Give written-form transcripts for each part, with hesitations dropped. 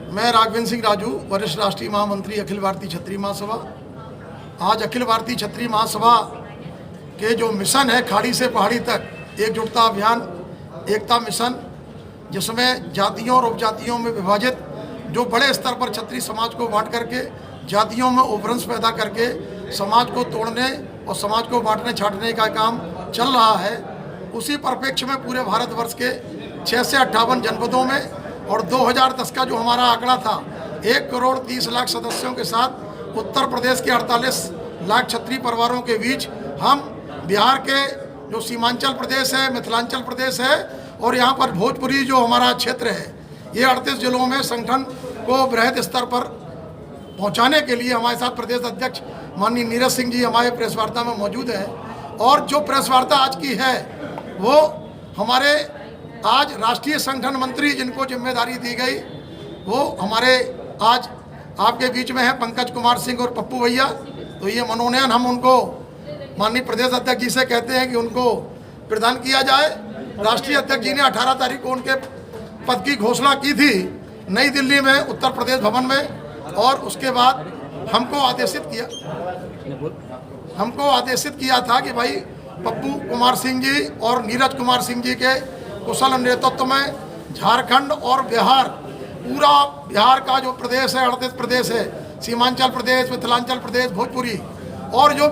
मैं राघवेंद्र सिंह राजू, वरिष्ठ राष्ट्रीय महामंत्री अखिल भारतीय क्षत्रिय महासभा। आज अखिल भारतीय क्षत्रिय महासभा के जो मिशन है खाड़ी से पहाड़ी तक एकजुटता अभियान, एकता मिशन, जिसमें जातियों और उपजातियों में विभाजित जो बड़े स्तर पर क्षत्रिय समाज को बांट करके जातियों में उपभ्रंश पैदा करके समाज को तोड़ने और समाज को बांटने छाटने का काम चल रहा है, उसी परिप्रेक्ष्य में पूरे भारतवर्ष के 6 से 58 जनपदों में और 2010 का जो हमारा आंकड़ा था 1 करोड़ 30 लाख सदस्यों के साथ उत्तर प्रदेश के 48 लाख क्षत्रिय परिवारों के बीच हम बिहार के जो सीमांचल प्रदेश है, मिथिलांचल प्रदेश है और यहाँ पर भोजपुरी जो हमारा क्षेत्र है, ये 38 जिलों में संगठन को बृहद स्तर पर पहुँचाने के लिए हमारे साथ प्रदेश अध्यक्ष माननीय नीरज सिंह जी हमारे प्रेस वार्ता में मौजूद है। और जो प्रेस वार्ता आज की है वो हमारे आज राष्ट्रीय संगठन मंत्री जिनको जिम्मेदारी दी गई वो हमारे आज आपके बीच में है पंकज कुमार सिंह और पप्पू भैया। तो ये मनोनयन हम उनको माननीय प्रदेश अध्यक्ष जी से कहते हैं कि उनको प्रदान किया जाए। राष्ट्रीय अध्यक्ष जी ने 18 तारीख को उनके पद की घोषणा की थी नई दिल्ली में उत्तर प्रदेश भवन में, और उसके बाद हमको आदेशित किया था कि भाई पप्पू कुमार सिंह जी और नीरज कुमार सिंह जी के कुशल नेतृत्व में झारखंड और बिहार, पूरा बिहार का जो प्रदेश है 38 प्रदेश है, सीमांचल प्रदेश, मिथिलांचल प्रदेश, भोजपुरी, और जो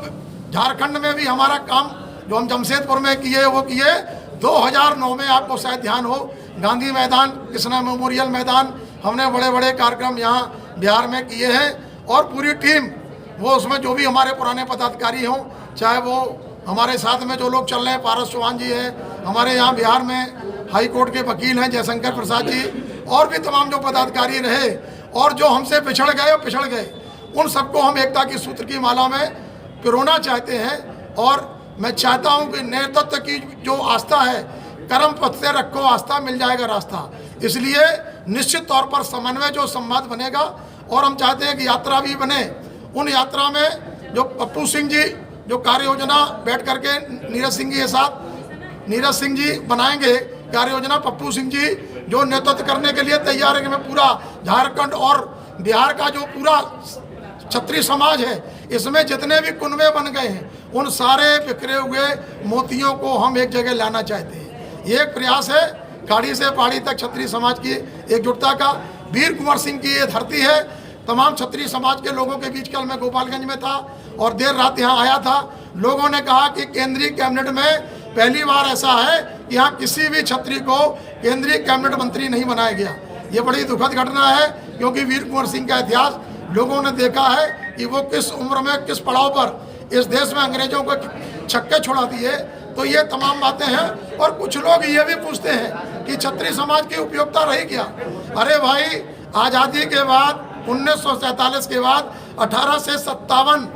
झारखंड में भी हमारा काम जो हम जमशेदपुर में किए वो किए 2009 में, आपको शायद ध्यान हो, गांधी मैदान, कृष्णा मेमोरियल मैदान, हमने बड़े बड़े कार्यक्रम यहाँ बिहार में किए हैं। और पूरी टीम वो उसमें जो भी हमारे पुराने पदाधिकारी हों, चाहे वो हमारे साथ में जो लोग चल रहे हैं, पारस चौहान जी हैं, हमारे यहाँ बिहार में हाई कोर्ट के वकील हैं जयशंकर प्रसाद जी, और भी तमाम जो पदाधिकारी रहे और जो हमसे पिछड़ गए उन सबको हम एकता की सूत्र की माला में पिरोना चाहते हैं। और मैं चाहता हूं कि नेतृत्व की जो आस्था है, कर्म पथ से रखो आस्था, मिल जाएगा रास्ता। इसलिए निश्चित तौर पर समन्वय जो संवाद बनेगा, और हम चाहते हैं कि यात्रा भी बने। उन यात्रा में जो पप्पू सिंह जी जो कार्य योजना बैठ करके नीरज सिंह जी के साथ नीरज सिंह जी बनाएंगे कार्य योजना, पप्पू सिंह जी जो नेतृत्व करने के लिए तैयार है कि मैं पूरा झारखंड और बिहार का जो पूरा क्षत्रिय समाज है इसमें जितने भी कुनबे बन गए हैं उन सारे बिखरे हुए मोतियों को हम एक जगह लाना चाहते हैं। ये एक प्रयास है खाड़ी से पहाड़ी तक क्षत्रिय समाज की एकजुटता का। वीर कुंवर सिंह की ये धरती है। तमाम क्षत्रिय समाज के लोगों के बीच कल मैं गोपालगंज में था और देर रात यहाँ आया था। लोगों ने कहा कि केंद्रीय कैबिनेट में पहली बार ऐसा है कि यहाँ किसी भी क्षत्रिय को केंद्रीय कैबिनेट मंत्री नहीं बनाया गया। ये बड़ी दुखद घटना है, क्योंकि वीर कुंवर सिंह का इतिहास लोगों ने देखा है कि वो किस उम्र में किस पड़ाव पर इस देश में अंग्रेजों को छक्के छुड़ा दिए। तो ये तमाम बातें हैं। और कुछ लोग ये भी पूछते हैं कि क्षत्रिय समाज की उपयोगिता रही क्या। अरे भाई, आज़ादी के बाद 1947 के बाद 18 से 57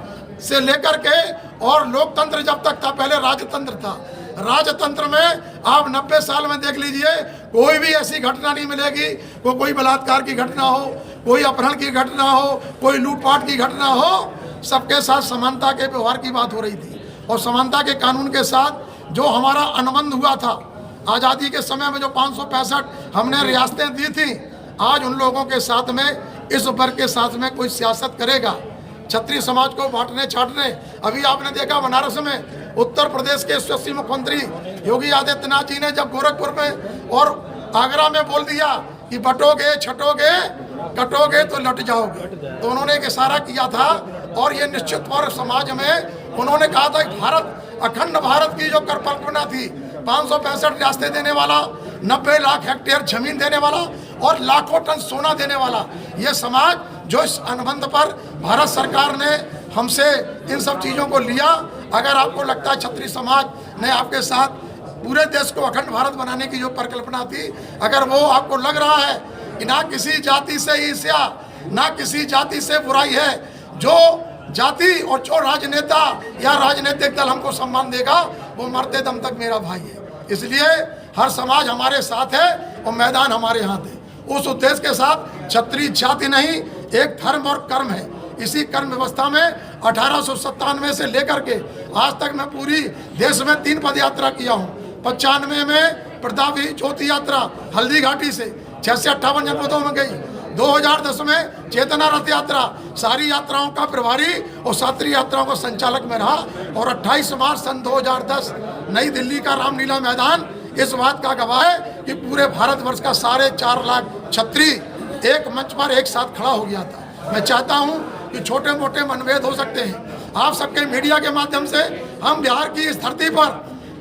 से लेकर के और लोकतंत्र जब तक था, पहले राजतंत्र था। राजतंत्र में आप 90 साल में देख लीजिए, कोई भी ऐसी घटना नहीं मिलेगी, कोई बलात्कार की घटना हो, कोई अपहरण की घटना हो, कोई लूटपाट की घटना हो। सबके साथ समानता के व्यवहार की बात हो रही थी और समानता के कानून के साथ जो हमारा अनुबंध हुआ था आज़ादी के समय में, जो 565 हमने रियासतें दी थी, आज उन लोगों के साथ में, इस वर्ग के साथ में कोई सियासत करेगा क्षत्रिय समाज को बांटने छाटने। अभी आपने देखा बनारस में उत्तर प्रदेश के यशस्वी मुख्यमंत्री योगी आदित्यनाथ जी ने जब गोरखपुर में और आगरा में बोल दिया कि बटोगे छटोगे कटोगे तो लट जाओगे, तो उन्होंने एक इशारा किया था। और ये निश्चित तौर समाज में उन्होंने कहा था कि भारत, अखंड भारत की जो कल्पना थी, 565 रियासतें देने वाला, 90 लाख हेक्टेयर जमीन देने वाला और लाखों टन सोना देने वाला, ये समाज जो इस अनुबंध पर भारत सरकार ने हमसे इन सब चीज़ों को लिया। अगर आपको लगता है क्षत्रिय समाज ने आपके साथ पूरे देश को अखंड भारत बनाने की जो परिकल्पना थी, अगर वो आपको लग रहा है कि ना किसी जाति से ईर्ष्या, ना किसी जाति से बुराई है, जो जाति और जो राजनेता या राजनीतिक दल हमको सम्मान देगा वो मरते दम तक मेरा भाई है। इसलिए हर समाज हमारे साथ है और मैदान हमारे हाथ है। उस उद्देश्य के साथ क्षत्रिय जाति नहीं, एक धर्म और कर्म है। इसी कर्म व्यवस्था में 1897 से लेकर के आज तक मैं पूरी देश में 3 पद यात्रा किया हूँ। 95 में प्रतापी ज्योति यात्रा हल्दी घाटी से 6 से 58 जनपदों में गई। 2010 में चेतना रथ यात्रा सारी यात्राओं का प्रभारी और सात्री यात्राओं का संचालक में रहा। और 28 मार्च सन 2010 नई दिल्ली का रामलीला मैदान इस बात का गवाह है कि पूरे भारतवर्ष का 4.5 लाख क्षत्रिय एक मंच पर एक साथ खड़ा हो गया था। मैं चाहता हूं कि छोटे मोटे मनभेद हो सकते हैं, आप सबके मीडिया के माध्यम से हम बिहार की इस धरती पर,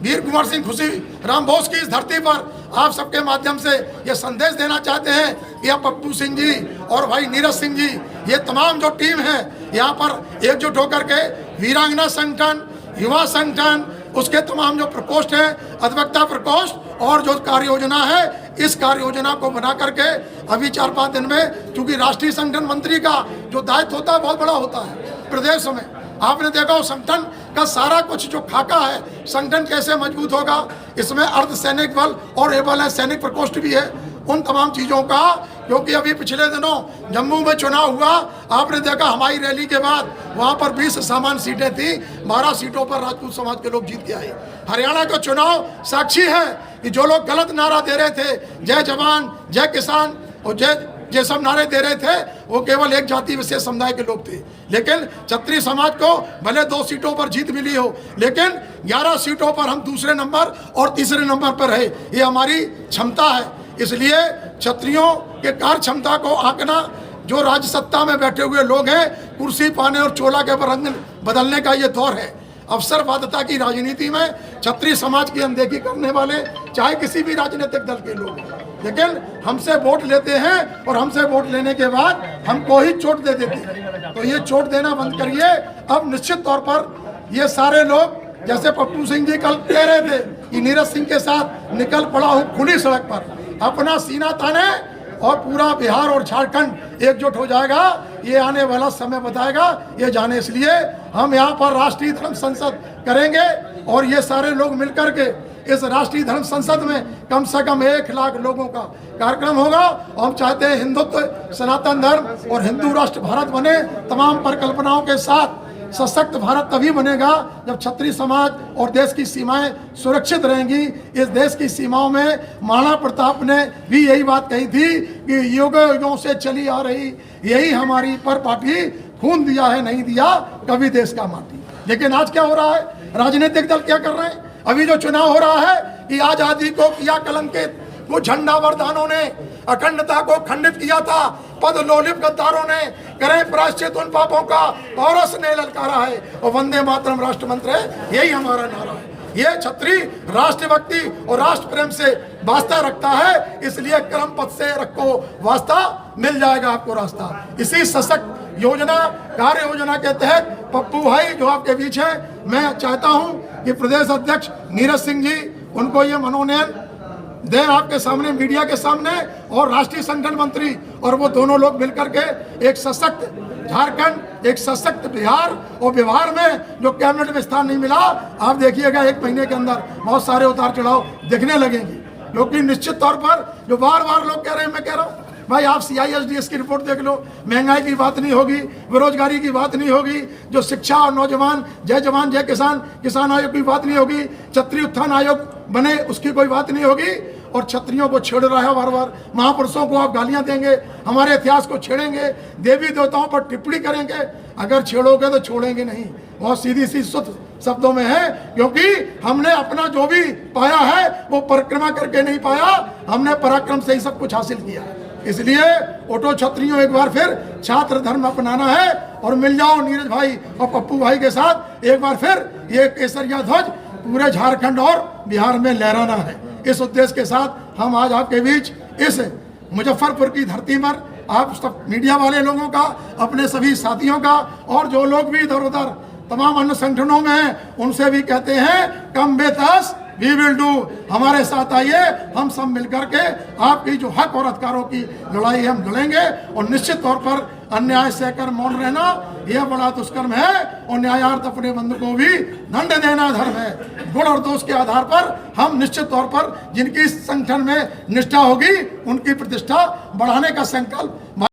वीर कुंवर सिंह खुशी राम बोस की इस धरती पर आप सबके माध्यम से ये संदेश देना चाहते हैं कि आप पप्पू सिंह जी और भाई नीरज सिंह जी, ये तमाम जो टीम है यहाँ पर एकजुट होकर के वीरांगना संगठन, युवा संगठन, उसके तमाम जो प्रकोष्ठ है, अधिवक्ता प्रकोष्ठ और जो कार्य योजना है, इस कार्य योजना को बना करके अभी 4-5 दिन में, क्योंकि राष्ट्रीय संगठन मंत्री का जो दायित्व होता है बहुत बड़ा होता है प्रदेश में। आपने देखा हो संगठन का सारा कुछ जो खाका है, संगठन कैसे मजबूत होगा, इसमें अर्ध सैनिक बल और एबल है सैनिक प्रकोष्ठ भी है, उन तमाम चीज़ों का। क्योंकि अभी पिछले दिनों जम्मू में चुनाव हुआ, आपने देखा हमारी रैली के बाद वहाँ पर 20 सामान्य सीटें थी, 12 सीटों पर राजपूत समाज के लोग जीत के आए। हरियाणा का चुनाव साक्षी है कि जो लोग गलत नारा दे रहे थे, जय जवान जय किसान और जय सब नारे दे रहे थे, वो केवल एक जाति विशेष समुदाय के लोग थे। लेकिन क्षत्रिय समाज को भले 2 सीटों पर जीत मिली हो, लेकिन 11 सीटों पर हम दूसरे नंबर और तीसरे नंबर पर रहे। ये हमारी क्षमता है। इसलिए क्षत्रियों के कार्य क्षमता को आंकना, जो राज्य सत्ता में बैठे हुए लोग हैं, कुर्सी पाने और चोला के रंग बदलने का ये दौर है। अवसरवादिता की राजनीति में क्षत्रिय समाज की अनदेखी करने वाले चाहे किसी भी राजनीतिक दल के लोग, लेकिन हमसे वोट लेते हैं और हमसे वोट लेने के बाद हमको ही चोट दे देते हैं। तो ये चोट देना बंद करिए। अब निश्चित तौर पर ये सारे लोग, जैसे पप्पू सिंह जी कल कह रहे थे कि नीरज सिंह के साथ निकल पड़ा हूँ खुली सड़क पर, अपना सीना ताने और पूरा बिहार और झारखंड एकजुट हो जाएगा। ये आने वाला समय बताएगा, ये जाने। इसलिए हम यहाँ पर राष्ट्रीय धर्म संसद करेंगे और ये सारे लोग मिलकर के इस राष्ट्रीय धर्म संसद में कम से कम 1 लाख लोगों का कार्यक्रम होगा। हम चाहते हैं हिंदुत्व, सनातन धर्म और हिंदू राष्ट्र भारत बने। तमाम परिकल्पनाओं के साथ सशक्त भारत तभी बनेगा जब क्षत्रिय समाज और देश की सीमाएं सुरक्षित रहेंगी। इस देश की सीमाओं में महाराणा प्रताप ने भी यही बात कही थी कि युगों से चली आ रही यही हमारी पर पार्टी, खून दिया है नहीं दिया कभी देश का माटी। लेकिन आज क्या हो रहा है, राजनीतिक दल क्या कर रहे हैं? अभी जो चुनाव हो रहा है कि आजादी को किया कलंकित, वो झंडा वर्धानों ने अखंडता को खंडित किया था, पद लोलिप गद्दारों ने करे प्रायश्चित उन पापों का, पौरस ने ललकारा है और वंदे मातरम राष्ट्र मंत्र है, यही हमारा नारा है। ये क्षत्रिय राष्ट्रभक्ति और राष्ट्र प्रेम से वास्ता रखता है, इसलिए कर्म पथ से रखो वास्ता, मिल जाएगा आपको रास्ता। इसी सशक्त योजना, कार्य योजना के तहत पप्पू भाई जो आपके बीच है, मैं चाहता हूं कि प्रदेश अध्यक्ष नीरज सिंह जी उनको ये मनोनयन दें आपके सामने, मीडिया के सामने, और राष्ट्रीय संगठन मंत्री और वो दोनों लोग मिलकर के एक सशक्त झारखंड, एक सशक्त बिहार, और बिहार में जो कैबिनेट में स्थान नहीं मिला, आप देखिएगा 1 महीने के अंदर बहुत सारे उतार चढ़ाव दिखने लगेंगे। क्योंकि निश्चित तौर पर जो बार बार लोग कह रहे हैं, मैं कह रहा हूँ भाई आप CISDS की रिपोर्ट देख लो, महंगाई की बात नहीं होगी, बेरोजगारी की बात नहीं होगी, जो शिक्षा और नौजवान, जय जवान जय किसान, किसान आयोग की बात नहीं होगी, क्षत्रिय उत्थान आयोग बने उसकी कोई बात नहीं होगी। और क्षत्रियों को छेड़ रहा है बार बार, महापुरुषों को आप गालियां देंगे, हमारे इतिहास को छेड़ेंगे, देवी देवताओं पर टिप्पणी करेंगे। अगर छेड़ोगे तो छोड़ेंगे नहीं, बहुत सीधी सी शुद्ध शब्दों में है। क्योंकि हमने अपना जो भी पाया है वो परिक्रमा करके नहीं पाया, हमने पराक्रम से ही सब कुछ हासिल किया। इसलिए उठो क्षत्रियों, एक बार फिर छात्र धर्म अपनाना है और मिल जाओ नीरज भाई और पप्पू भाई के साथ। एक बार फिर ये केसरिया ध्वज पूरे झारखंड और बिहार में लहराना है। इस उद्देश्य के साथ हम आज आपके बीच इस मुजफ्फरपुर की धरती पर आप सब मीडिया वाले लोगों का, अपने सभी साथियों का, और जो लोग भी इधर उधर तमाम अन्य संगठनों में हैं, उनसे भी कहते हैं कम बेतस वी विल डू, हमारे साथ आइए, हम सब मिलकर के आपकी जो हक और अधिकारों की लड़ाई हम लड़ेंगे। और निश्चित तौर पर अन्याय सहकर मौन रहना यह बड़ा दुष्कर्म है, और न्यायार्थ अपने बंधु को भी दंड देना धर्म है। गुण और दोष के आधार पर हम निश्चित तौर पर जिनकी संगठन में निष्ठा होगी उनकी प्रतिष्ठा बढ़ाने का संकल्प